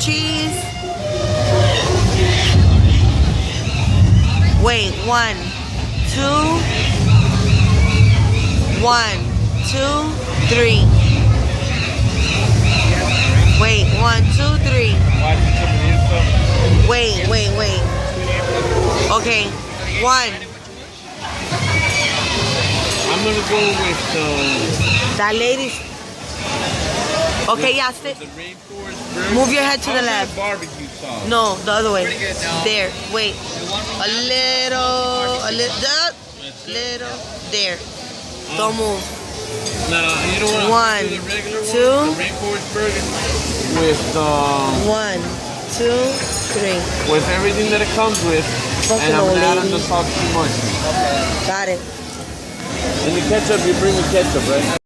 cheese. Wait, 1, 2. 1, 2, 3. Wait, 1, 2, 3. Wait. Okay, 1. I'm gonna go with That lady's. Okay, yeah, sit. the Rainforest burger. Move your head to the left. Barbecue sauce. No, the other way. There. Wait. A little. There. Don't move. No, you know what? 1, Do the regular 2. one, the Rainforest burger with 1, 2, 3. with everything that it comes with, Fucking and I'm old gonna add on lady. the sauce too much. Got it. And the ketchup, you bring the ketchup, right?